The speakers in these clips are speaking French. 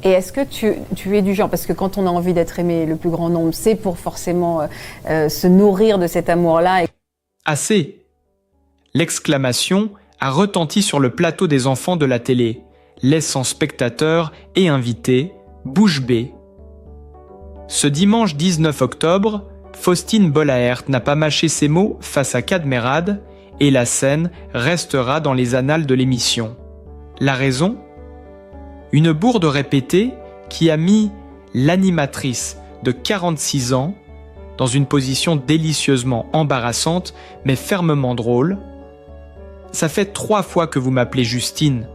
Et est-ce que tu es du genre, parce que quand on a envie d'être aimé le plus grand nombre, c'est pour forcément se nourrir de cet amour-là. Assez ! L'exclamation a retenti sur le plateau des enfants de la télé, laissant spectateurs et invités bouche bée. Ce dimanche 19 octobre, Faustine Bollaert n'a pas mâché ses mots face à Kad Merad et la scène restera dans les annales de l'émission. La raison ? Une bourde répétée qui a mis l'animatrice de 46 ans dans une position délicieusement embarrassante mais fermement drôle. « Ça fait 3 fois que vous m'appelez Justine »,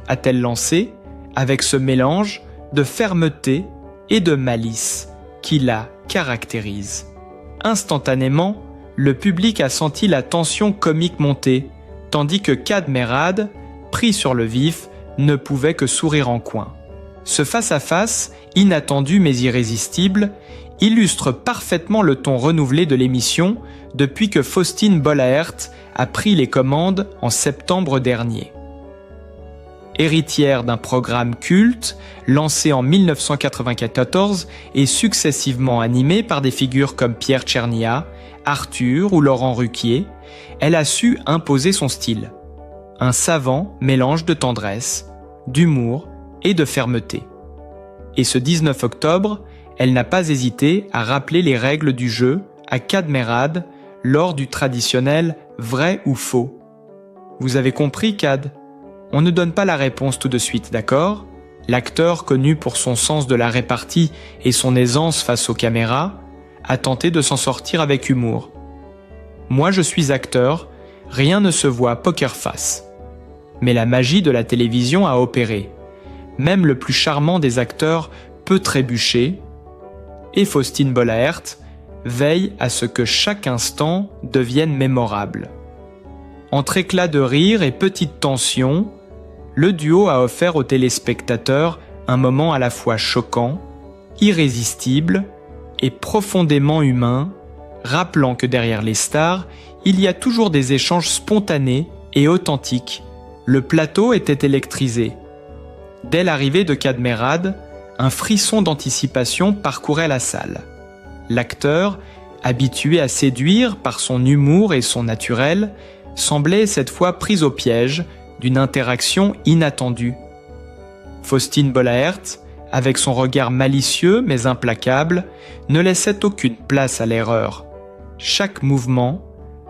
a-t-elle lancé avec ce mélange de fermeté et de malice qui la caractérise. Instantanément, le public a senti la tension comique monter, tandis que Kad Merad, pris sur le vif, ne pouvait que sourire en coin. Ce face-à-face, inattendu mais irrésistible, illustre parfaitement le ton renouvelé de l'émission depuis que Faustine Bollaert a pris les commandes en septembre dernier. Héritière d'un programme culte, lancé en 1994 et successivement animé par des figures comme Pierre Tchernia, Arthur ou Laurent Ruquier, elle a su imposer son style. Un savant mélange de tendresse, d'humour et de fermeté. Et ce 19 octobre, elle n'a pas hésité à rappeler les règles du jeu à Kad Merad lors du traditionnel « vrai ou faux ». Vous avez compris, Kad ? On ne donne pas la réponse tout de suite, d'accord ? L'acteur, connu pour son sens de la répartie et son aisance face aux caméras, a tenté de s'en sortir avec humour. Moi, je suis acteur, rien ne se voit poker face. Mais la magie de la télévision a opéré. Même le plus charmant des acteurs peut trébucher, et Faustine Bollaert veille à ce que chaque instant devienne mémorable. Entre éclats de rire et petite tension, le duo a offert aux téléspectateurs un moment à la fois choquant, irrésistible et profondément humain, rappelant que derrière les stars, il y a toujours des échanges spontanés et authentiques. Le plateau était électrisé. Dès l'arrivée de Kad Merad, un frisson d'anticipation parcourait la salle. L'acteur, habitué à séduire par son humour et son naturel, semblait cette fois pris au piège d'une interaction inattendue. Faustine Bollaert, avec son regard malicieux mais implacable, ne laissait aucune place à l'erreur. Chaque mouvement,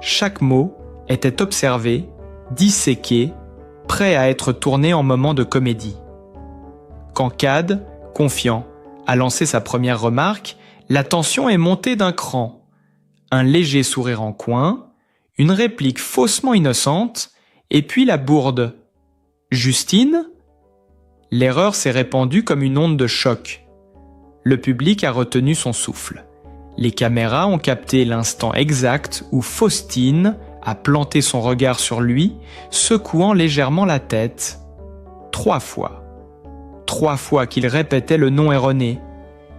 chaque mot était observé, disséqué, prêt à être tourné en moment de comédie. Quand Kad, confiant, a lancé sa première remarque, la tension est montée d'un cran. Un léger sourire en coin, une réplique faussement innocente, et puis la bourde. « Justine ?» L'erreur s'est répandue comme une onde de choc. Le public a retenu son souffle. Les caméras ont capté l'instant exact où Faustine a planté son regard sur lui, secouant légèrement la tête. 3 fois. 3 fois qu'il répétait le nom erroné.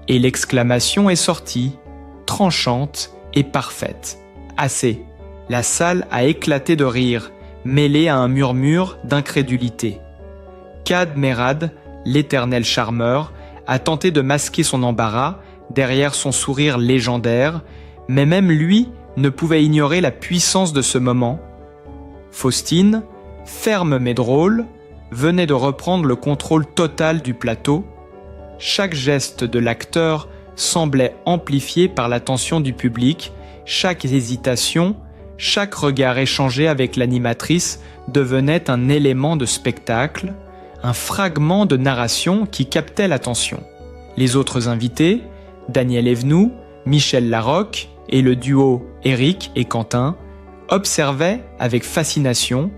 Et l'exclamation est sortie, tranchante et parfaite. Assez. La salle a éclaté de rire, mêlé à un murmure d'incrédulité. Kad Merad, l'éternel charmeur, a tenté de masquer son embarras derrière son sourire légendaire, mais même lui ne pouvait ignorer la puissance de ce moment. Faustine, ferme mais drôle, venait de reprendre le contrôle total du plateau. Chaque geste de l'acteur semblait amplifié par l'attention du public, chaque hésitation, chaque regard échangé avec l'animatrice devenait un élément de spectacle, un fragment de narration qui captait l'attention. Les autres invités, Daniel Evenou, Michel Larocque et le duo Éric et Quentin, observaient avec fascination,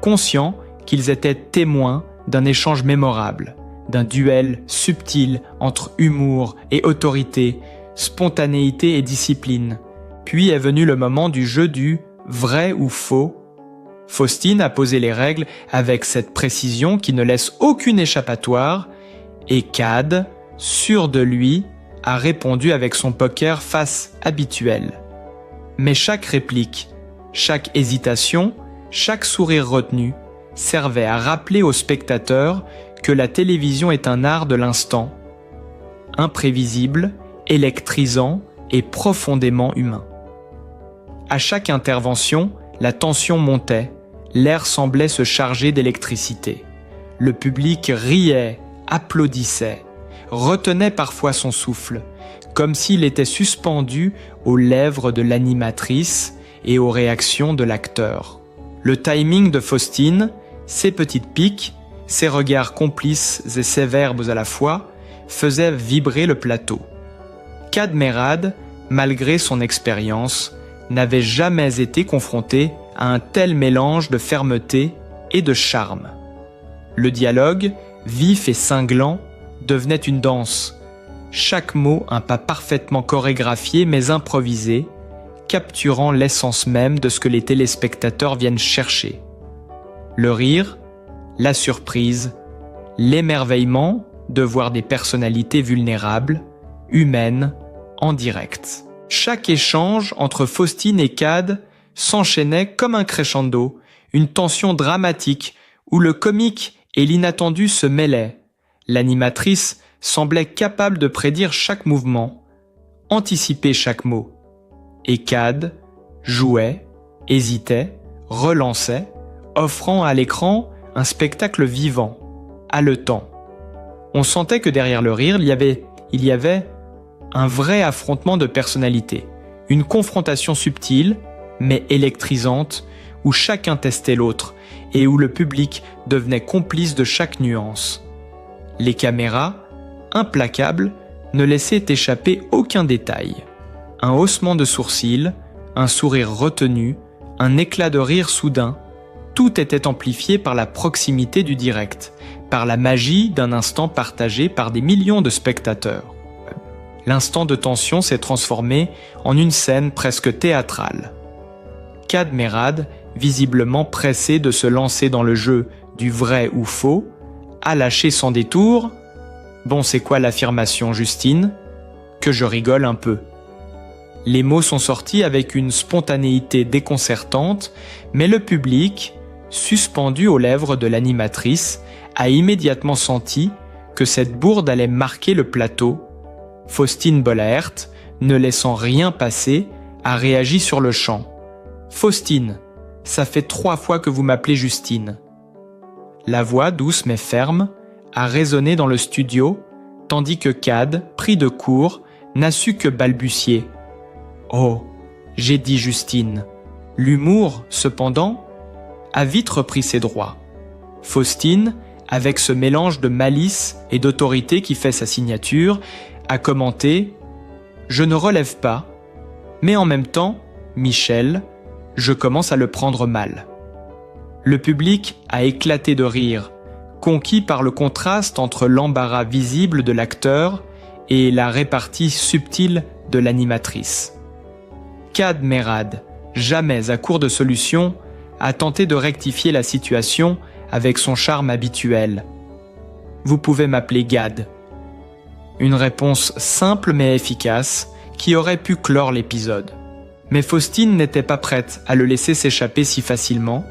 conscients qu'ils étaient témoins d'un échange mémorable, d'un duel subtil entre humour et autorité, spontanéité et discipline. Puis est venu le moment du jeu du « vrai ou faux ». Faustine a posé les règles avec cette précision qui ne laisse aucune échappatoire, et Kad, sûr de lui, a répondu avec son poker face habituel. Mais chaque réplique, chaque hésitation, chaque sourire retenu servait à rappeler aux spectateurs que la télévision est un art de l'instant, imprévisible, électrisant et profondément humain. À chaque intervention, la tension montait, l'air semblait se charger d'électricité. Le public riait, applaudissait, retenait parfois son souffle, comme s'il était suspendu aux lèvres de l'animatrice et aux réactions de l'acteur. Le timing de Faustine, ses petites piques, ses regards complices et sévères à la fois, faisaient vibrer le plateau. Kad Merad, malgré son expérience, n'avait jamais été confronté à un tel mélange de fermeté et de charme. Le dialogue, vif et cinglant, devenait une danse. Chaque mot un pas parfaitement chorégraphié mais improvisé, capturant l'essence même de ce que les téléspectateurs viennent chercher. Le rire, la surprise, l'émerveillement de voir des personnalités vulnérables, humaines, en direct. Chaque échange entre Faustine et Kad s'enchaînait comme un crescendo, une tension dramatique où le comique et l'inattendu se mêlaient. L'animatrice semblait capable de prédire chaque mouvement, anticiper chaque mot. Et Kad jouait, hésitait, relançait, offrant à l'écran un spectacle vivant, haletant. On sentait que derrière le rire, il y avait un vrai affrontement de personnalités, une confrontation subtile, mais électrisante, où chacun testait l'autre et où le public devenait complice de chaque nuance. Les caméras, implacables, ne laissaient échapper aucun détail. Un haussement de sourcils, un sourire retenu, un éclat de rire soudain, tout était amplifié par la proximité du direct, par la magie d'un instant partagé par des millions de spectateurs. L'instant de tension s'est transformé en une scène presque théâtrale. Kad Merad, visiblement pressé de se lancer dans le jeu du vrai ou faux, a lâché sans détour « Bon, c'est quoi l'affirmation, Justine ? Que je rigole un peu. » Les mots sont sortis avec une spontanéité déconcertante, mais le public, suspendu aux lèvres de l'animatrice, a immédiatement senti que cette bourde allait marquer le plateau. Faustine Bollaert, ne laissant rien passer, a réagi sur le champ. « Faustine, ça fait 3 fois que vous m'appelez Justine. » La voix, douce mais ferme, a résonné dans le studio, tandis que Kad, pris de court, n'a su que balbutier. « Oh, j'ai dit Justine. » L'humour, cependant, a vite repris ses droits. Faustine, avec ce mélange de malice et d'autorité qui fait sa signature, a commenté « Je ne relève pas, mais en même temps, Michel, je commence à le prendre mal. » Le public a éclaté de rire, conquis par le contraste entre l'embarras visible de l'acteur et la répartie subtile de l'animatrice. Kad Merad, jamais à court de solution, a tenté de rectifier la situation avec son charme habituel. « Vous pouvez m'appeler Gad. » Une réponse simple mais efficace qui aurait pu clore l'épisode. Mais Faustine n'était pas prête à le laisser s'échapper si facilement.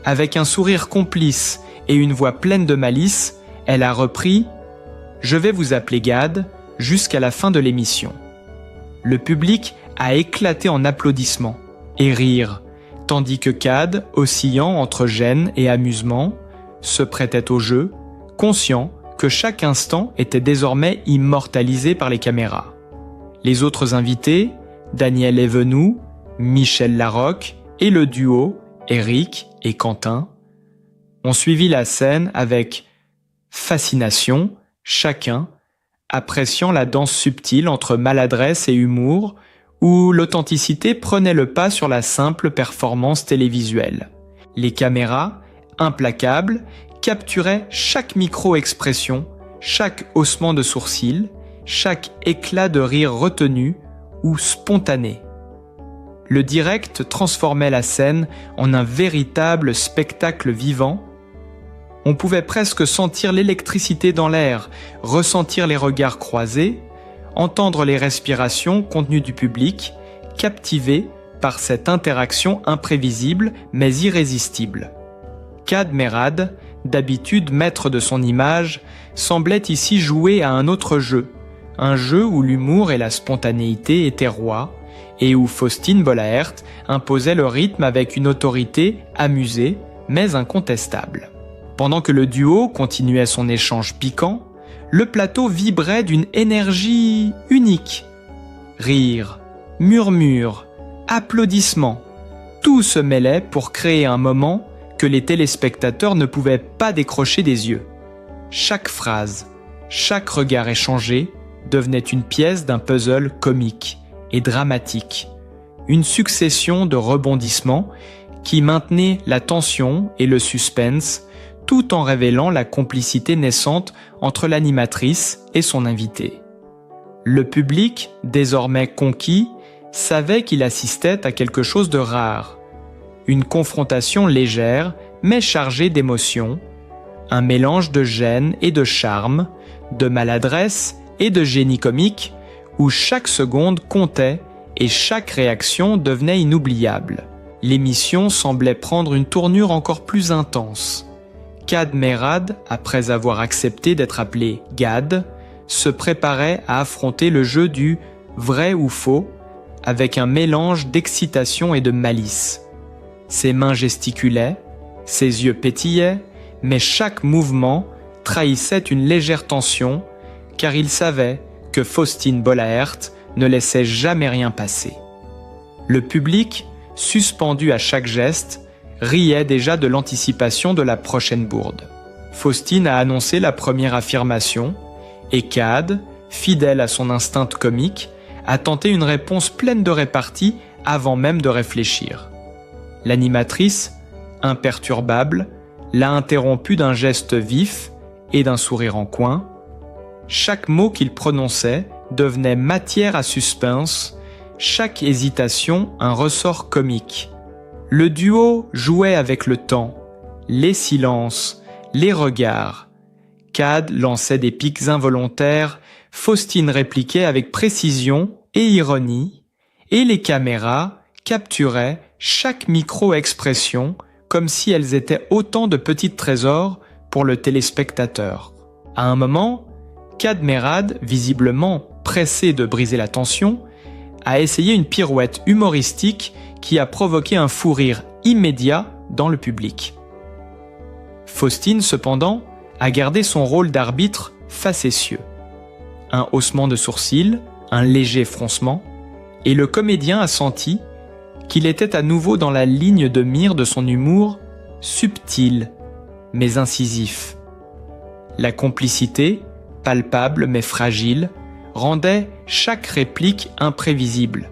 Avec un sourire complice et une voix pleine de malice, elle a repris « Je vais vous appeler Gad jusqu'à la fin de l'émission. » Le public a éclaté en applaudissements et rires, tandis que Kad, oscillant entre gêne et amusement, se prêtait au jeu, conscient que chaque instant était désormais immortalisé par les caméras. Les autres invités, Daniel Evenou, Michel Larocque et le duo Eric et Quentin, ont suivi la scène avec fascination, chacun appréciant la danse subtile entre maladresse et humour, où l'authenticité prenait le pas sur la simple performance télévisuelle. Les caméras, implacables, capturaient chaque micro-expression, chaque haussement de sourcils, chaque éclat de rire retenu ou spontané. Le direct transformait la scène en un véritable spectacle vivant. On pouvait presque sentir l'électricité dans l'air, ressentir les regards croisés, entendre les respirations contenues du public, captivé par cette interaction imprévisible mais irrésistible. Kad Merad d'habitude maître de son image, semblait ici jouer à un autre jeu, un jeu où l'humour et la spontanéité étaient rois, et où Faustine Bollaert imposait le rythme avec une autorité amusée, mais incontestable. Pendant que le duo continuait son échange piquant, le plateau vibrait d'une énergie unique. Rires, murmures, applaudissements, tout se mêlait pour créer un moment que les téléspectateurs ne pouvaient pas décrocher des yeux. Chaque phrase, chaque regard échangé devenait une pièce d'un puzzle comique et dramatique, une succession de rebondissements qui maintenaient la tension et le suspense tout en révélant la complicité naissante entre l'animatrice et son invité. Le public, désormais conquis, savait qu'il assistait à quelque chose de rare, une confrontation légère mais chargée d'émotions, un mélange de gêne et de charme, de maladresse et de génie comique, où chaque seconde comptait et chaque réaction devenait inoubliable. L'émission semblait prendre une tournure encore plus intense. Gad Merad, après avoir accepté d'être appelé Gad, se préparait à affronter le jeu du vrai ou faux avec un mélange d'excitation et de malice. Ses mains gesticulaient, ses yeux pétillaient, mais chaque mouvement trahissait une légère tension, car il savait que Faustine Bollaert ne laissait jamais rien passer. Le public, suspendu à chaque geste, riait déjà de l'anticipation de la prochaine bourde. Faustine a annoncé la première affirmation, et Gad, fidèle à son instinct comique, a tenté une réponse pleine de répartie avant même de réfléchir. L'animatrice, imperturbable, l'a interrompu d'un geste vif et d'un sourire en coin. Chaque mot qu'il prononçait devenait matière à suspense, chaque hésitation un ressort comique. Le duo jouait avec le temps, les silences, les regards. Gad lançait des piques involontaires, Faustine répliquait avec précision et ironie, et les caméras capturaient chaque micro-expression comme si elles étaient autant de petits trésors pour le téléspectateur. À un moment, Gad Merad, visiblement pressé de briser la tension, a essayé une pirouette humoristique qui a provoqué un fou rire immédiat dans le public. Faustine, cependant, a gardé son rôle d'arbitre facétieux. Un haussement de sourcils, un léger froncement, et le comédien a senti qu'il était à nouveau dans la ligne de mire de son humour subtil, mais incisif. La complicité, palpable mais fragile, rendait chaque réplique imprévisible.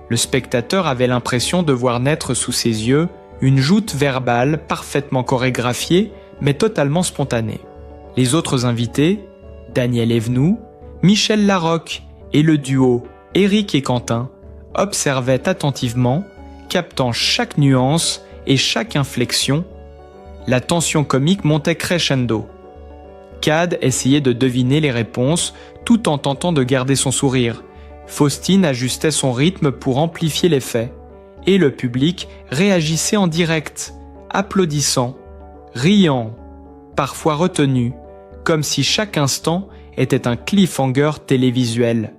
Le spectateur avait l'impression de voir naître sous ses yeux une joute verbale parfaitement chorégraphiée, mais totalement spontanée. Les autres invités, Daniel Evenou, Michel Larocque et le duo Éric et Quentin, observaient attentivement, captant chaque nuance et chaque inflexion. La tension comique montait crescendo. Gad essayait de deviner les réponses tout en tentant de garder son sourire. Faustine ajustait son rythme pour amplifier l'effet. Et le public réagissait en direct, applaudissant, riant, parfois retenu, comme si chaque instant était un cliffhanger télévisuel.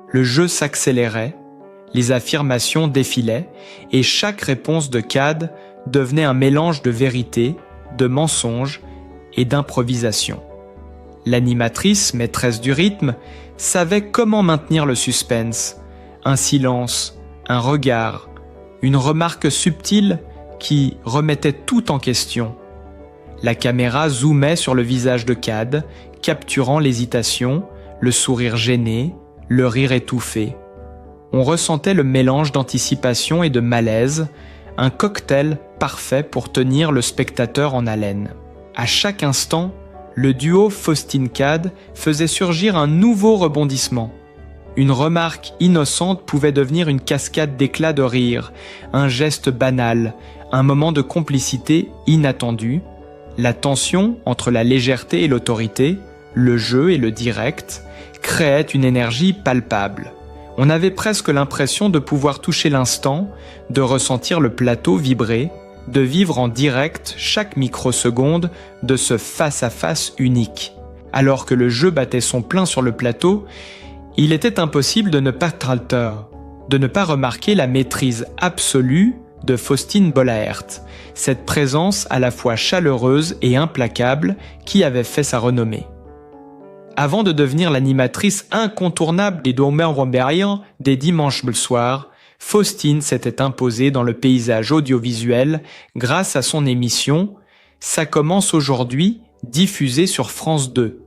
Le jeu s'accélérait, les affirmations défilaient, et chaque réponse de Gad devenait un mélange de vérité, de mensonge et d'improvisation. L'animatrice, maîtresse du rythme, savait comment maintenir le suspense. Un silence, un regard, une remarque subtile qui remettait tout en question. La caméra zoomait sur le visage de Gad, capturant l'hésitation, le sourire gêné, le rire étouffé. On ressentait le mélange d'anticipation et de malaise, un cocktail parfait pour tenir le spectateur en haleine. À chaque instant, le duo Faustine-Gad faisait surgir un nouveau rebondissement. Une remarque innocente pouvait devenir une cascade d'éclats de rire, un geste banal, un moment de complicité inattendu. La tension entre la légèreté et l'autorité, le jeu et le direct, créait une énergie palpable. On avait presque l'impression de pouvoir toucher l'instant, de ressentir le plateau vibrer, de vivre en direct chaque microseconde de ce face-à-face unique. Alors que le jeu battait son plein sur le plateau, il était impossible de ne pas de ne pas remarquer la maîtrise absolue de Faustine Bollaert, cette présence à la fois chaleureuse et implacable qui avait fait sa renommée. Avant de devenir l'animatrice incontournable des Daumer-Romberian des dimanches le soir, Faustine s'était imposée dans le paysage audiovisuel grâce à son émission « Ça commence aujourd'hui » diffusée sur France 2.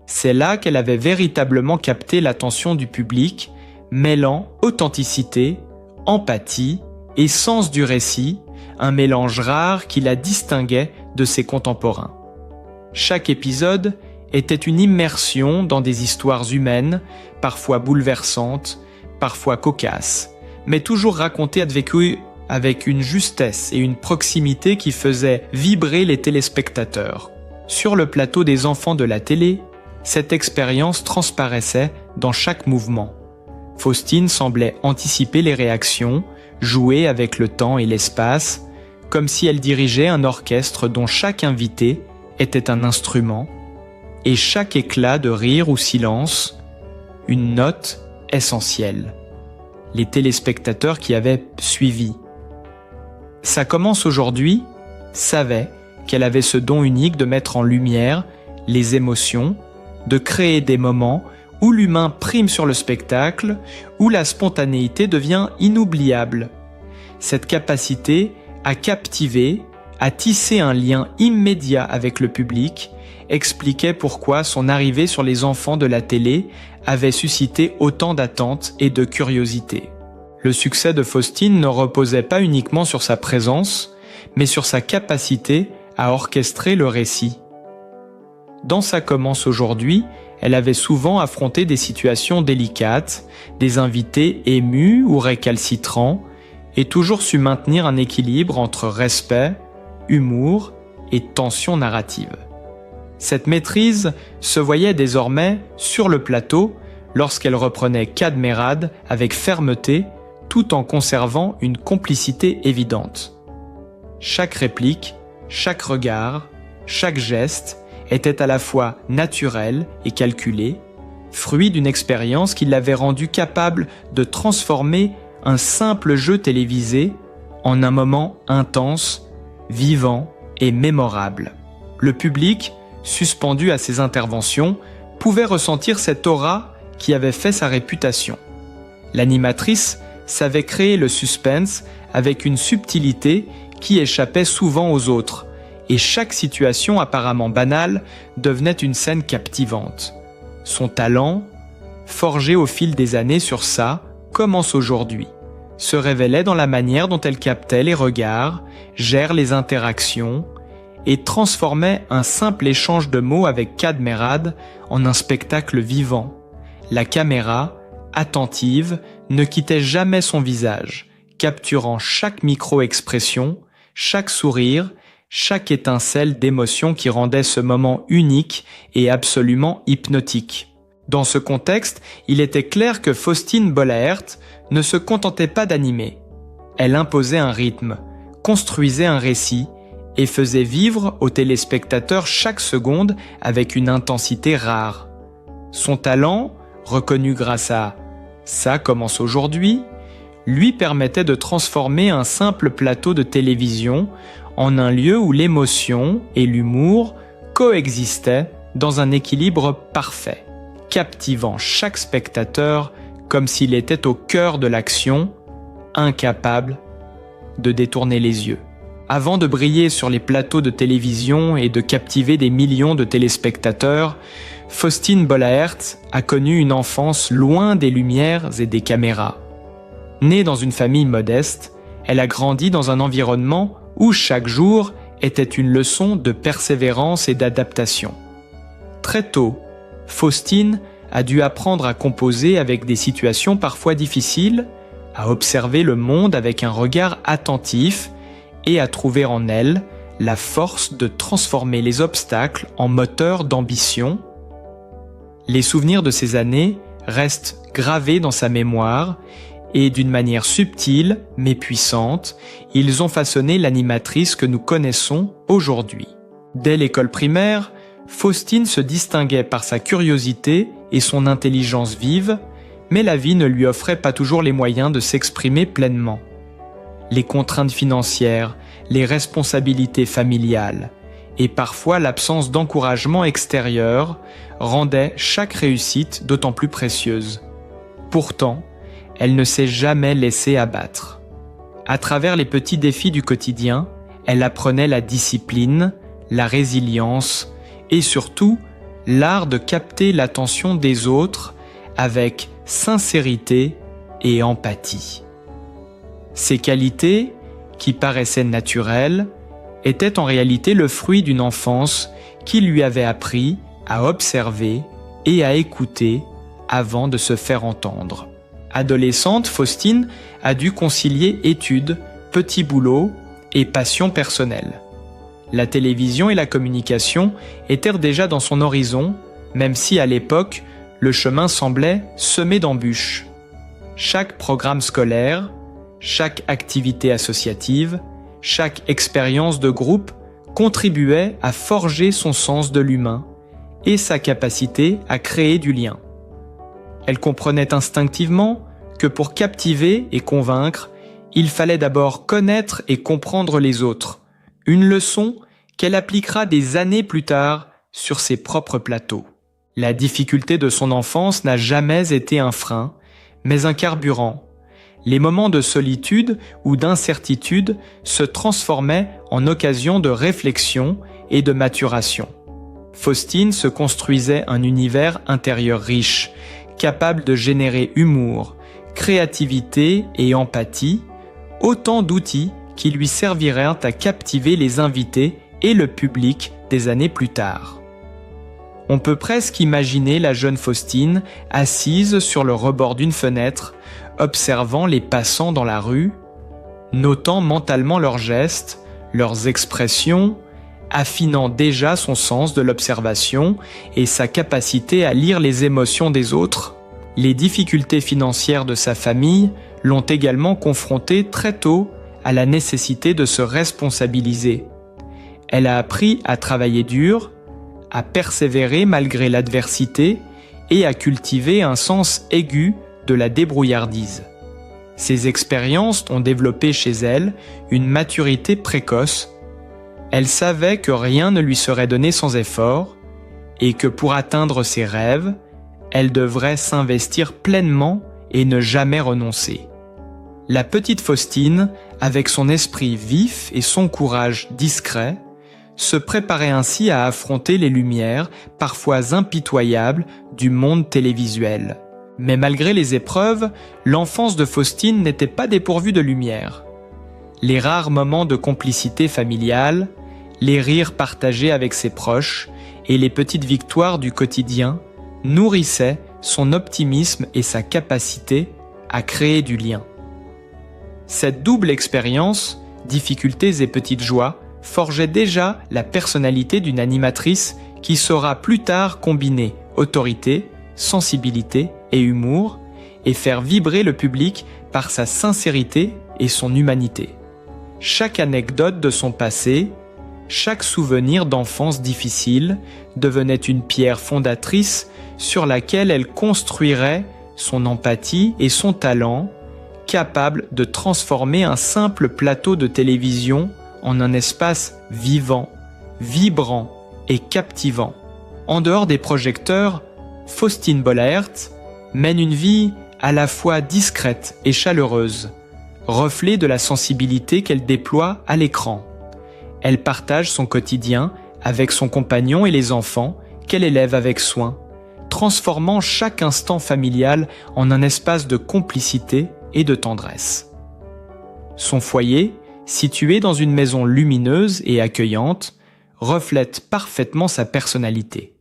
C'est là qu'elle avait véritablement capté l'attention du public, mêlant authenticité, empathie et sens du récit, un mélange rare qui la distinguait de ses contemporains. Chaque épisode était une immersion dans des histoires humaines, parfois bouleversantes, parfois cocasses, mais toujours racontées avec une justesse et une proximité qui faisaient vibrer les téléspectateurs. Sur le plateau des enfants de la télé, cette expérience transparaissait dans chaque mouvement. Faustine semblait anticiper les réactions, jouer avec le temps et l'espace, comme si elle dirigeait un orchestre dont chaque invité était un instrument, et chaque éclat de rire ou silence, une note essentielle. Les téléspectateurs qui avaient suivi. Ça commence aujourd'hui, savaient qu'elle avait ce don unique de mettre en lumière les émotions, de créer des moments où l'humain prime sur le spectacle, où la spontanéité devient inoubliable. Cette capacité à captiver, à tisser un lien immédiat avec le public, expliquait pourquoi son arrivée sur les enfants de la télé avait suscité autant d'attentes et de curiosité. Le succès de Faustine ne reposait pas uniquement sur sa présence, mais sur sa capacité à orchestrer le récit. Dans Ça commence aujourd'hui, elle avait souvent affronté des situations délicates, des invités émus ou récalcitrants, et toujours su maintenir un équilibre entre respect, humour et tension narrative. Cette maîtrise se voyait désormais sur le plateau lorsqu'elle reprenait Cadmerade avec fermeté tout en conservant une complicité évidente. Chaque réplique, chaque regard, chaque geste était à la fois naturel et calculé, fruit d'une expérience qui l'avait rendue capable de transformer un simple jeu télévisé en un moment intense, vivant et mémorable. Le public, suspendu à ses interventions, pouvait ressentir cette aura qui avait fait sa réputation. L'animatrice savait créer le suspense avec une subtilité qui échappait souvent aux autres, et chaque situation apparemment banale devenait une scène captivante. Son talent, forgé au fil des années sur Ça commence aujourd'hui, se révélait dans la manière dont elle captait les regards, gère les interactions et transformait un simple échange de mots avec Cadmerade en un spectacle vivant. La caméra, attentive, ne quittait jamais son visage, capturant chaque micro-expression, chaque sourire, chaque étincelle d'émotion qui rendait ce moment unique et absolument hypnotique. Dans ce contexte, il était clair que Faustine Bollaert ne se contentait pas d'animer. Elle imposait un rythme, construisait un récit et faisait vivre aux téléspectateurs chaque seconde avec une intensité rare. Son talent, reconnu grâce à « Ça commence aujourd'hui », lui permettait de transformer un simple plateau de télévision en un lieu où l'émotion et l'humour coexistaient dans un équilibre parfait, captivant chaque spectateur comme s'il était au cœur de l'action, incapable de détourner les yeux. Avant de briller sur les plateaux de télévision et de captiver des millions de téléspectateurs, Faustine Bollaert a connu une enfance loin des lumières et des caméras. Née dans une famille modeste, elle a grandi dans un environnement où chaque jour était une leçon de persévérance et d'adaptation. Très tôt, Faustine a dû apprendre à composer avec des situations parfois difficiles, à observer le monde avec un regard attentif et à trouver en elle la force de transformer les obstacles en moteur d'ambition. Les souvenirs de ces années restent gravés dans sa mémoire et d'une manière subtile mais puissante, ils ont façonné l'animatrice que nous connaissons aujourd'hui. Dès l'école primaire, Faustine se distinguait par sa curiosité et son intelligence vive, mais la vie ne lui offrait pas toujours les moyens de s'exprimer pleinement. Les contraintes financières, les responsabilités familiales et parfois l'absence d'encouragement extérieur rendaient chaque réussite d'autant plus précieuse. Pourtant, elle ne s'est jamais laissée abattre. À travers les petits défis du quotidien, elle apprenait la discipline, la résilience et surtout l'art de capter l'attention des autres avec sincérité et empathie. Ces qualités, qui paraissaient naturelles, étaient en réalité le fruit d'une enfance qui lui avait appris à observer et à écouter avant de se faire entendre. Adolescente, Faustine a dû concilier études, petits boulots et passion personnelle. La télévision et la communication étaient déjà dans son horizon, même si à l'époque, le chemin semblait semé d'embûches. Chaque programme scolaire, chaque activité associative, chaque expérience de groupe contribuait à forger son sens de l'humain et sa capacité à créer du lien. Elle comprenait instinctivement que pour captiver et convaincre, il fallait d'abord connaître et comprendre les autres, une leçon qu'elle appliquera des années plus tard sur ses propres plateaux. La difficulté de son enfance n'a jamais été un frein, mais un carburant. Les moments de solitude ou d'incertitude se transformaient en occasion de réflexion et de maturation. Faustine se construisait un univers intérieur riche, capable de générer humour, créativité et empathie, autant d'outils qui lui serviraient à captiver les invités et le public des années plus tard. On peut presque imaginer la jeune Faustine assise sur le rebord d'une fenêtre, observant les passants dans la rue, notant mentalement leurs gestes, leurs expressions, affinant déjà son sens de l'observation et sa capacité à lire les émotions des autres. Les difficultés financières de sa famille l'ont également confrontée très tôt à la nécessité de se responsabiliser. Elle a appris à travailler dur, à persévérer malgré l'adversité et à cultiver un sens aigu de la débrouillardise. Ces expériences ont développé chez elle une maturité précoce. Elle savait que rien ne lui serait donné sans effort et que pour atteindre ses rêves, elle devrait s'investir pleinement et ne jamais renoncer. La petite Faustine, avec son esprit vif et son courage discret, se préparait ainsi à affronter les lumières, parfois impitoyables, du monde télévisuel. Mais malgré les épreuves, l'enfance de Faustine n'était pas dépourvue de lumière. Les rares moments de complicité familiale, les rires partagés avec ses proches et les petites victoires du quotidien nourrissaient son optimisme et sa capacité à créer du lien. Cette double expérience, difficultés et petites joies, forgeait déjà la personnalité d'une animatrice qui saura plus tard combiner autorité, sensibilité et humour et faire vibrer le public par sa sincérité et son humanité. Chaque anecdote de son passé, chaque souvenir d'enfance difficile devenait une pierre fondatrice sur laquelle elle construirait son empathie et son talent, capable de transformer un simple plateau de télévision en un espace vivant, vibrant et captivant. En dehors des projecteurs, Faustine Bollaert mène une vie à la fois discrète et chaleureuse, reflet de la sensibilité qu'elle déploie à l'écran. Elle partage son quotidien avec son compagnon et les enfants qu'elle élève avec soin, transformant chaque instant familial en un espace de complicité et de tendresse. Son foyer, situé dans une maison lumineuse et accueillante, reflète parfaitement sa personnalité.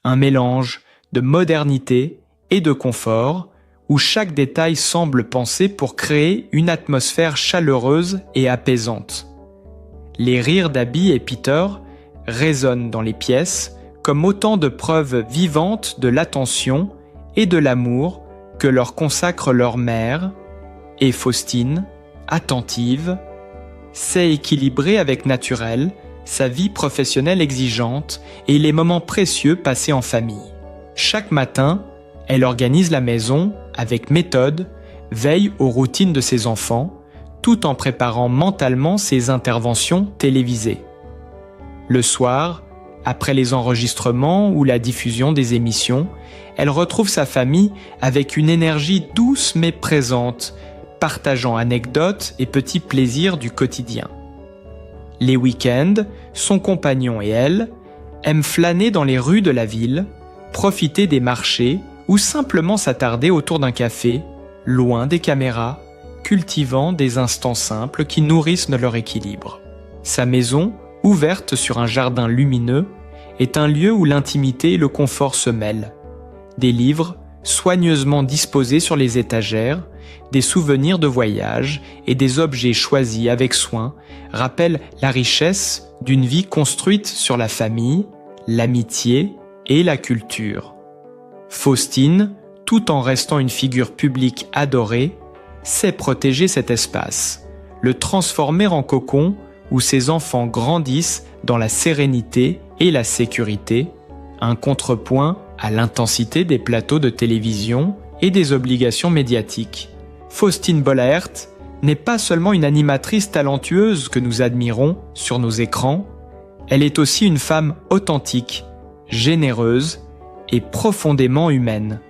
Un mélange de modernité et de confort, où chaque détail semble pensé pour créer une atmosphère chaleureuse et apaisante. Les rires d'Abby et Peter résonnent dans les pièces comme autant de preuves vivantes de l'attention et de l'amour que leur consacre leur mère Et Faustine, attentive, sait équilibrer avec naturel sa vie professionnelle exigeante et les moments précieux passés en famille. Chaque matin, elle organise la maison avec méthode, veille aux routines de ses enfants, tout en préparant mentalement ses interventions télévisées. Le soir, après les enregistrements ou la diffusion des émissions, elle retrouve sa famille avec une énergie douce mais présente, partageant anecdotes et petits plaisirs du quotidien. Les week-ends, son compagnon et elle aiment flâner dans les rues de la ville, profiter des marchés ou simplement s'attarder autour d'un café, loin des caméras, cultivant des instants simples qui nourrissent leur équilibre. Sa maison, ouverte sur un jardin lumineux, est un lieu où l'intimité et le confort se mêlent. Des livres soigneusement disposés sur les étagères, des souvenirs de voyage et des objets choisis avec soin rappellent la richesse d'une vie construite sur la famille, l'amitié et la culture. Faustine, tout en restant une figure publique adorée, sait protéger cet espace, le transformer en cocon où ses enfants grandissent dans la sérénité et la sécurité, un contrepoint à l'intensité des plateaux de télévision et des obligations médiatiques. Faustine Bollaert n'est pas seulement une animatrice talentueuse que nous admirons sur nos écrans, elle est aussi une femme authentique, généreuse et profondément humaine.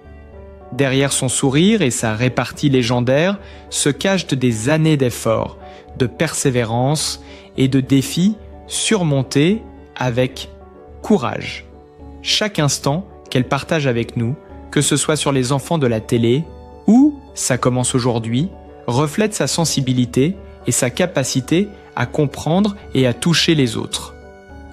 Derrière son sourire et sa répartie légendaire se cachent des années d'efforts, de persévérance et de défis surmontés avec courage. Chaque instant qu'elle partage avec nous, que ce soit sur les enfants de la télé ou, ça commence aujourd'hui, reflète sa sensibilité et sa capacité à comprendre et à toucher les autres.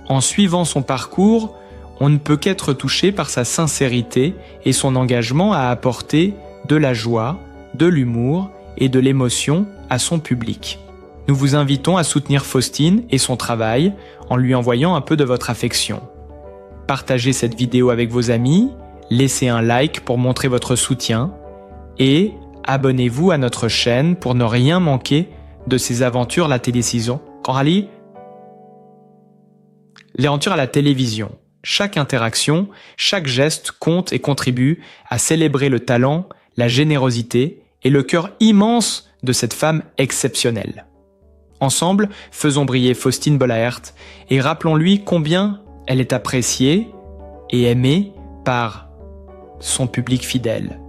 En suivant son parcours, on ne peut qu'être touché par sa sincérité et son engagement à apporter de la joie, de l'humour et de l'émotion à son public. Nous vous invitons à soutenir Faustine et son travail en lui envoyant un peu de votre affection. Partagez cette vidéo avec vos amis, laissez un like pour montrer votre soutien et abonnez-vous à notre chaîne pour ne rien manquer de ces aventures à la télévision. Les aventures à la télévision. Chaque interaction, chaque geste compte et contribue à célébrer le talent, la générosité et le cœur immense de cette femme exceptionnelle. Ensemble, faisons briller Faustine Bollaert et rappelons-lui combien elle est appréciée et aimée par son public fidèle.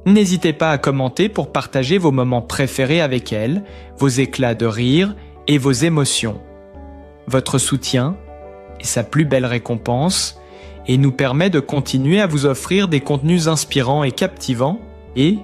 N'hésitez pas à commenter pour partager vos moments préférés avec elle, vos éclats de rire et vos émotions. Votre soutien est sa plus belle récompense et nous permet de continuer à vous offrir des contenus inspirants et captivants et